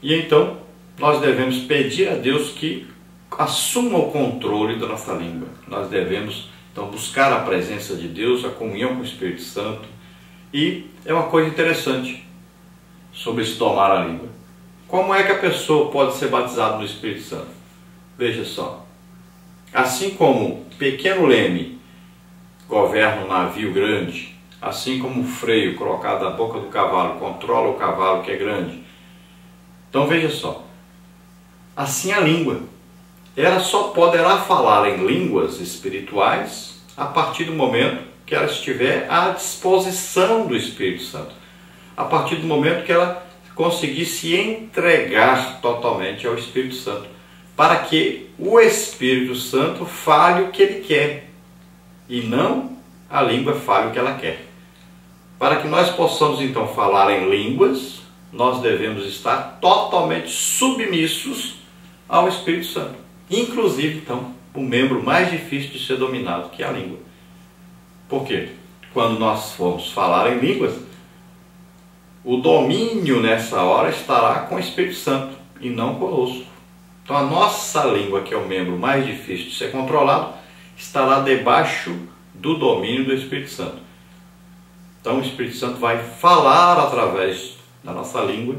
E então nós devemos pedir a Deus que assuma o controle da nossa língua. Nós devemos então buscar a presença de Deus, a comunhão com o Espírito Santo. E é uma coisa interessante sobre esse domar a língua. Como é que a pessoa pode ser batizada no Espírito Santo? Veja só. Assim como pequeno leme governa um navio grande, assim como o freio colocado na boca do cavalo controla o cavalo que é grande. Então veja só. Assim a língua. Ela só poderá falar em línguas espirituais a partir do momento que ela estiver à disposição do Espírito Santo. A partir do momento que ela conseguir se entregar totalmente ao Espírito Santo, para que o Espírito Santo fale o que ele quer e não a língua fale o que ela quer. Para que nós possamos então falar em línguas, nós devemos estar totalmente submissos ao Espírito Santo. Inclusive, então, o membro mais difícil de ser dominado, que é a língua. Por quê? Quando nós formos falar em línguas, o domínio nessa hora estará com o Espírito Santo e não conosco. Então a nossa língua, que é o membro mais difícil de ser controlado, estará debaixo do domínio do Espírito Santo. Então o Espírito Santo vai falar através da nossa língua,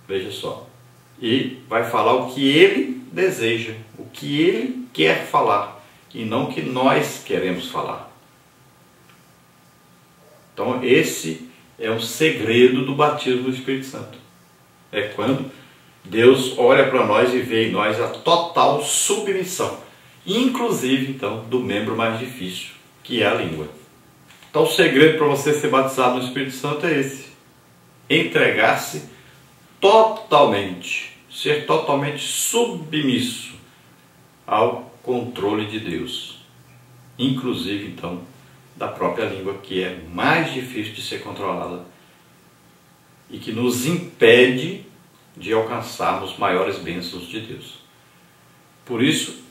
veja só, e vai falar o que ele deseja, o que ele quer falar, e não o que nós queremos falar. Então esse é um segredo do batismo do Espírito Santo. É quando Deus olha para nós e vê em nós a total submissão, inclusive então do membro mais difícil, que é a língua. Então o segredo para você ser batizado no Espírito Santo é esse: entregar-se totalmente, ser totalmente submisso ao controle de Deus, inclusive então da própria língua, que é mais difícil de ser controlada e que nos impede de alcançarmos maiores bênçãos de Deus. Por isso,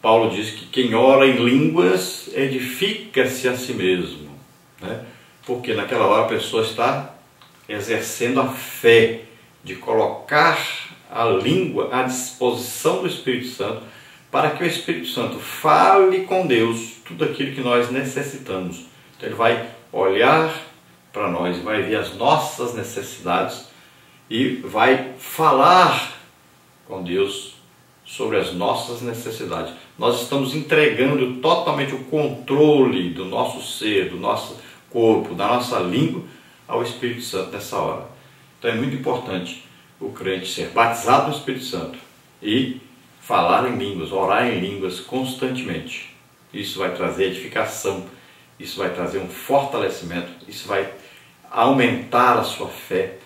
Paulo diz que quem ora em línguas edifica-se a si mesmo, né? Porque naquela hora a pessoa está exercendo a fé de colocar a língua à disposição do Espírito Santo, para que o Espírito Santo fale com Deus tudo aquilo que nós necessitamos. Então ele vai olhar para nós, vai ver as nossas necessidades e vai falar com Deus sobre as nossas necessidades. Nós estamos entregando totalmente o controle do nosso ser, do nosso corpo, da nossa língua ao Espírito Santo nessa hora. Então é muito importante o crente ser batizado no Espírito Santo e falar em línguas, orar em línguas constantemente. Isso vai trazer edificação, isso vai trazer um fortalecimento, isso vai aumentar a sua fé,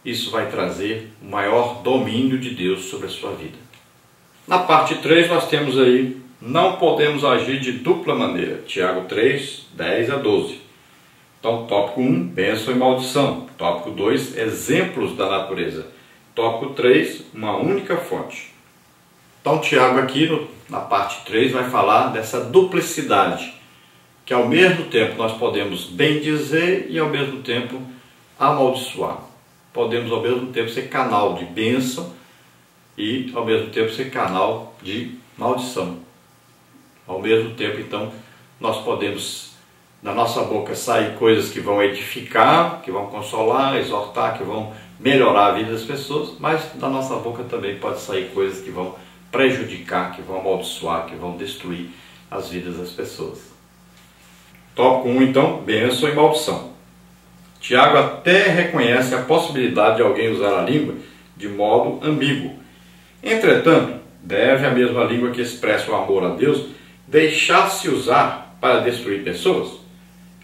isso vai trazer um maior domínio de Deus sobre a sua vida. Na parte 3 nós temos aí: não podemos agir de dupla maneira. Tiago 3, 10 a 12. Então, tópico 1, bênção e maldição. Tópico 2, exemplos da natureza. Tópico 3, uma única fonte. Então, Tiago aqui na parte 3 vai falar dessa duplicidade, que ao mesmo tempo nós podemos bendizer e ao mesmo tempo amaldiçoar. Podemos ao mesmo tempo ser canal de bênção e ao mesmo tempo ser canal de maldição. Ao mesmo tempo, então, nós podemos, da nossa boca, sair coisas que vão edificar, que vão consolar, exortar, que vão melhorar a vida das pessoas, mas da nossa boca também pode sair coisas que vão prejudicar, que vão amaldiçoar, que vão destruir as vidas das pessoas. Tópico 1, então, bênção e maldição. Tiago até reconhece a possibilidade de alguém usar a língua de modo ambíguo. Entretanto, deve a mesma língua que expressa o amor a Deus deixar-se usar para destruir pessoas?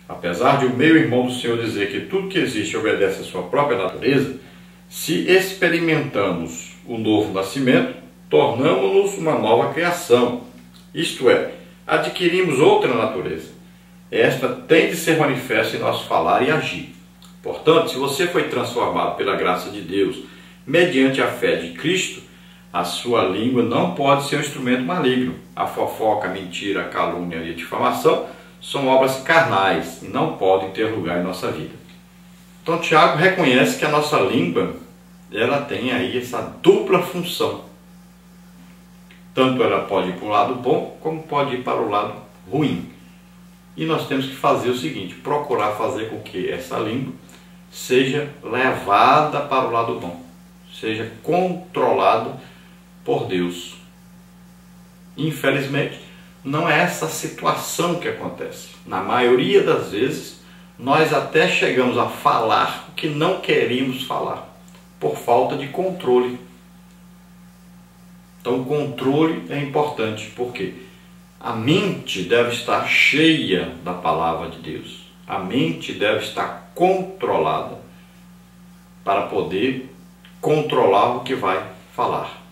Apesar de o meu irmão do Senhor dizer que tudo que existe obedece à sua própria natureza, se experimentamos o novo nascimento, tornamos-nos uma nova criação, isto é, adquirimos outra natureza. Esta tem de ser manifesta em nosso falar e agir. Portanto, se você foi transformado pela graça de Deus mediante a fé de Cristo, a sua língua não pode ser um instrumento maligno. A fofoca, a mentira, a calúnia e a difamação são obras carnais e não podem ter lugar em nossa vida. Então Tiago reconhece que a nossa língua ela tem aí essa dupla função. Tanto ela pode ir para o lado bom, como pode ir para o lado ruim. E nós temos que fazer o seguinte, procurar fazer com que essa língua seja levada para o lado bom, seja controlada por Deus. Infelizmente, não é essa situação que acontece. Na maioria das vezes, nós até chegamos a falar o que não queríamos falar, por falta de controle. Então, o controle é importante, porque a mente deve estar cheia da palavra de Deus. A mente deve estar controlada para poder controlar o que vai falar.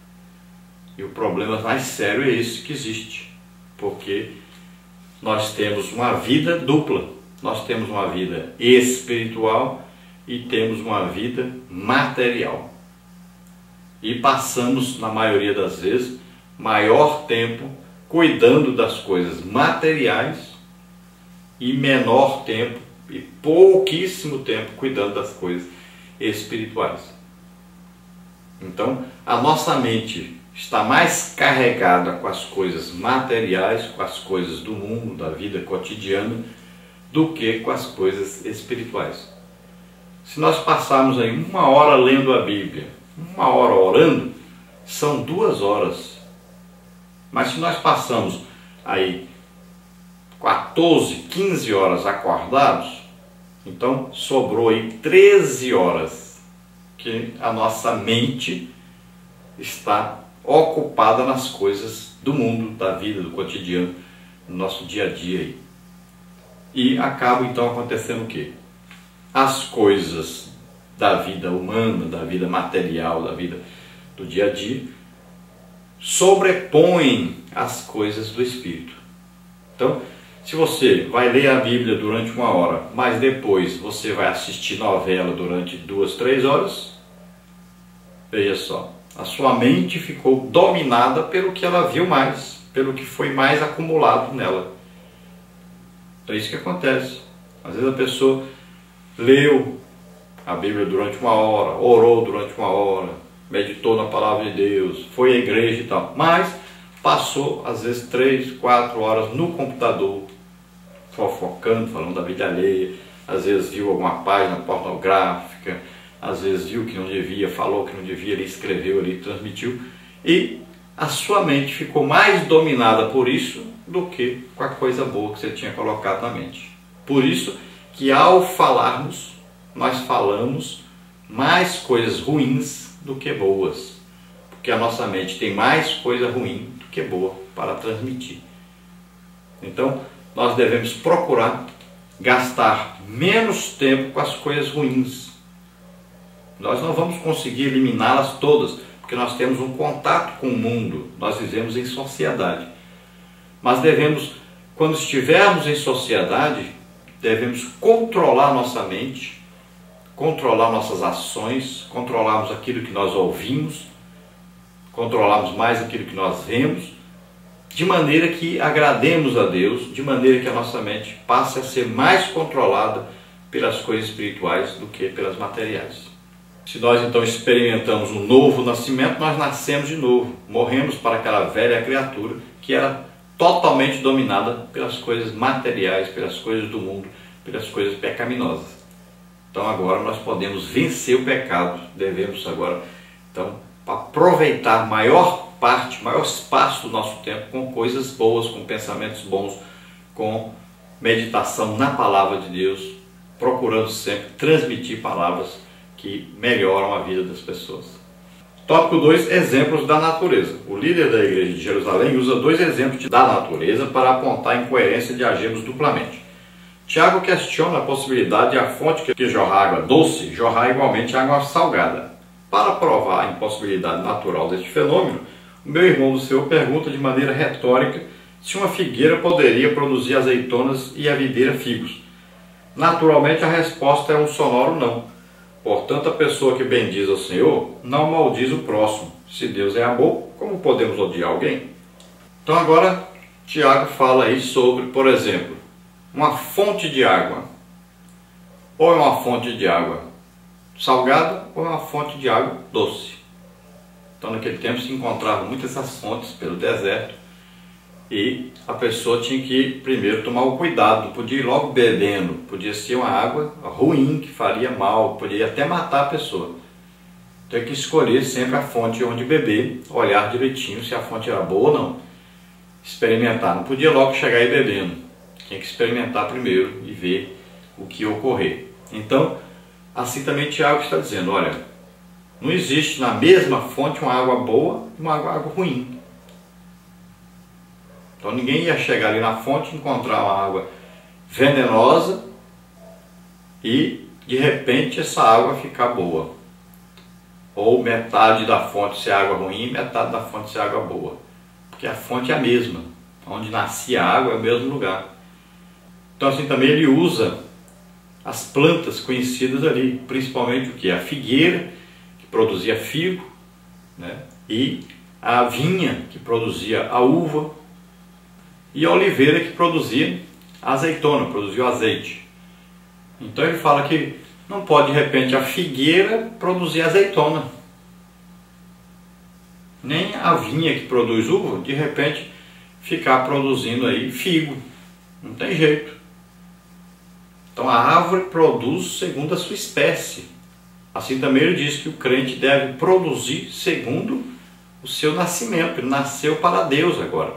E o problema mais sério é esse que existe, porque nós temos uma vida dupla. Nós temos uma vida espiritual e temos uma vida material. E passamos, na maioria das vezes, maior tempo cuidando das coisas materiais e menor tempo e pouquíssimo tempo cuidando das coisas espirituais. Então, a nossa mente está mais carregada com as coisas materiais, com as coisas do mundo, da vida cotidiana, do que com as coisas espirituais. Se nós passarmos aí 1 hora lendo a Bíblia, 1 hora orando, são 2 horas. Mas se nós passamos aí 14, 15 horas acordados, então sobrou aí 13 horas que a nossa mente está ocupada nas coisas do mundo, da vida, do cotidiano, no nosso dia a dia aí. E acaba então acontecendo o quê? As coisas da vida humana, da vida material, da vida do dia a dia, sobrepõem as coisas do Espírito. Então, se você vai ler a Bíblia durante 1 hora, mas depois você vai assistir novela durante 2, 3 horas, veja só, a sua mente ficou dominada pelo que ela viu mais, pelo que foi mais acumulado nela. Então é isso que acontece. Às vezes a pessoa leu a Bíblia durante 1 hora, orou durante 1 hora, meditou na palavra de Deus, foi à igreja e tal, mas passou às vezes 3, 4 horas no computador, fofocando, falando da vida alheia, às vezes viu alguma página pornográfica, às vezes viu que não devia, falou que não devia, ele escreveu ali, transmitiu, e a sua mente ficou mais dominada por isso do que com a coisa boa que você tinha colocado na mente. Por isso que ao falarmos, nós falamos mais coisas ruins do que boas, porque a nossa mente tem mais coisa ruim do que boa para transmitir. Então, nós devemos procurar gastar menos tempo com as coisas ruins. Nós não vamos conseguir eliminá-las todas, porque nós temos um contato com o mundo, nós vivemos em sociedade. Mas devemos, quando estivermos em sociedade, devemos controlar nossa mente, controlar nossas ações, controlarmos aquilo que nós ouvimos, controlarmos mais aquilo que nós vemos, de maneira que agrademos a Deus, de maneira que a nossa mente passe a ser mais controlada pelas coisas espirituais do que pelas materiais. Se nós então experimentamos um novo nascimento, nós nascemos de novo, morremos para aquela velha criatura que era totalmente dominada pelas coisas materiais, pelas coisas do mundo, pelas coisas pecaminosas. Então agora nós podemos vencer o pecado, devemos agora então aproveitar maior parte, maior espaço do nosso tempo com coisas boas, com pensamentos bons, com meditação na palavra de Deus, procurando sempre transmitir palavras que melhoram a vida das pessoas. Tópico 2, exemplos da natureza. O líder da igreja de Jerusalém usa 2 exemplos da natureza para apontar a incoerência de agirmos duplamente. Tiago questiona a possibilidade de a fonte que jorra água doce jorrar igualmente água salgada. Para provar a impossibilidade natural deste fenômeno, o meu irmão do Senhor pergunta de maneira retórica se uma figueira poderia produzir azeitonas e a videira figos. Naturalmente a resposta é um sonoro não. Portanto, a pessoa que bendiz ao Senhor não maldiz o próximo. Se Deus é amor, como podemos odiar alguém? Então agora Tiago fala aí sobre, por exemplo, uma fonte de água. Ou é uma fonte de água salgada ou uma fonte de água doce. Então naquele tempo se encontravam muitas essas fontes pelo deserto e a pessoa tinha que primeiro tomar o cuidado, não podia ir logo bebendo, podia ser uma água ruim que faria mal, podia até matar a pessoa. Tem que escolher sempre a fonte onde beber, olhar direitinho se a fonte era boa ou não, experimentar, não podia logo chegar aí bebendo, tinha que experimentar primeiro e ver o que ia ocorrer. Então, assim também Tiago está dizendo, olha, não existe na mesma fonte uma água boa e uma água ruim. Então ninguém ia chegar ali na fonte e encontrar uma água venenosa e de repente essa água ficar boa. Ou metade da fonte ser água ruim e metade da fonte ser água boa. Porque a fonte é a mesma. Onde nascia a água é o mesmo lugar. Então assim também ele usa as plantas conhecidas ali. Principalmente o que? A figueira, que produzia figo, né? E a vinha, que produzia a uva. E a oliveira, que produzia a azeitona, produzia o azeite. Então ele fala que não pode de repente a figueira produzir azeitona, nem a vinha que produz uva de repente ficar produzindo aí figo, não tem jeito. Então a árvore produz segundo a sua espécie. Assim também ele diz que o crente deve produzir segundo o seu nascimento. Ele nasceu para Deus agora,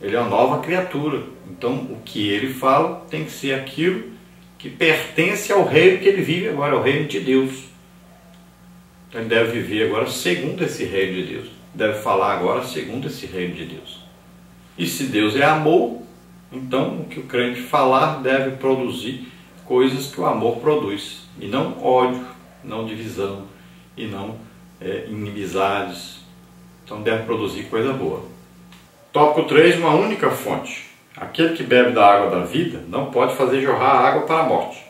ele é uma nova criatura, então o que ele fala tem que ser aquilo que pertence ao reino que ele vive agora, ao reino de Deus. Então ele deve viver agora segundo esse reino de Deus, deve falar agora segundo esse reino de Deus. E se Deus é amor, então o que o crente falar deve produzir coisas que o amor produz, e não ódio, não divisão, e não inimizades. Então deve produzir coisa boa. Tópico 3, uma única fonte. Aquele que bebe da água da vida não pode fazer jorrar a água para a morte.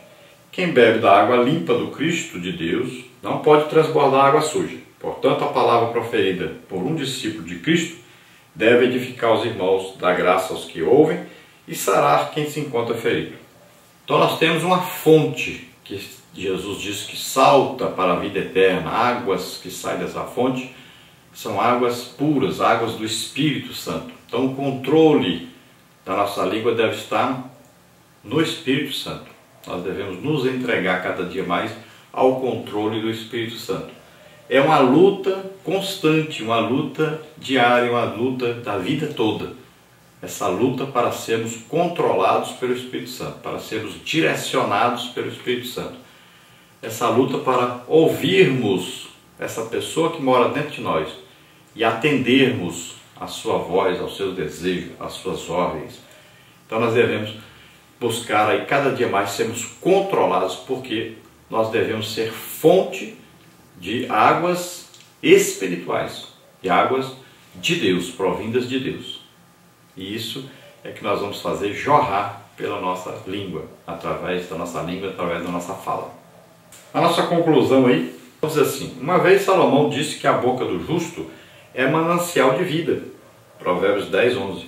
Quem bebe da água limpa do Cristo de Deus não pode transbordar água suja. Portanto, a palavra proferida por um discípulo de Cristo deve edificar os irmãos, dar graça aos que ouvem e sarar quem se encontra ferido. Então nós temos uma fonte que Jesus diz que salta para a vida eterna. Águas que saem dessa fonte são águas puras, águas do Espírito Santo. Então o controle da nossa língua deve estar no Espírito Santo. Nós devemos nos entregar cada dia mais ao controle do Espírito Santo. É uma luta constante, uma luta diária, uma luta da vida toda. Essa luta para sermos controlados pelo Espírito Santo, para sermos direcionados pelo Espírito Santo. Essa luta para ouvirmos essa pessoa que mora dentro de nós e atendermos a sua voz, aos seus desejos, às suas ordens. Então nós devemos buscar aí cada dia mais sermos controlados, porque nós devemos ser fonte de águas espirituais, de águas de Deus, provindas de Deus. E isso é que nós vamos fazer jorrar pela nossa língua, através da nossa língua, através da nossa fala. A nossa conclusão aí, vamos dizer assim, uma vez Salomão disse que a boca do justo é manancial de vida, Provérbios 10, 11,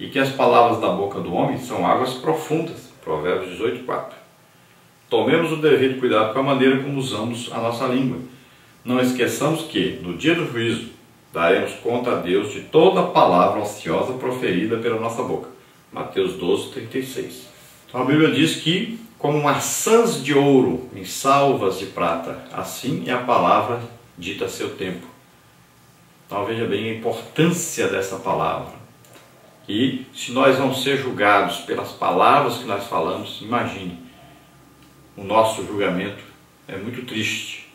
e que as palavras da boca do homem são águas profundas, Provérbios 18, 4. Tomemos o devido cuidado com a maneira como usamos a nossa língua. Não esqueçamos que, no dia do juízo, daremos conta a Deus de toda a palavra ociosa proferida pela nossa boca. Mateus 12, 36. Então a Bíblia diz que, como maçãs de ouro em salvas de prata, assim é a palavra dita a seu tempo. Então veja bem a importância dessa palavra. E se nós vamos ser julgados pelas palavras que nós falamos, imagine, o nosso julgamento é muito triste.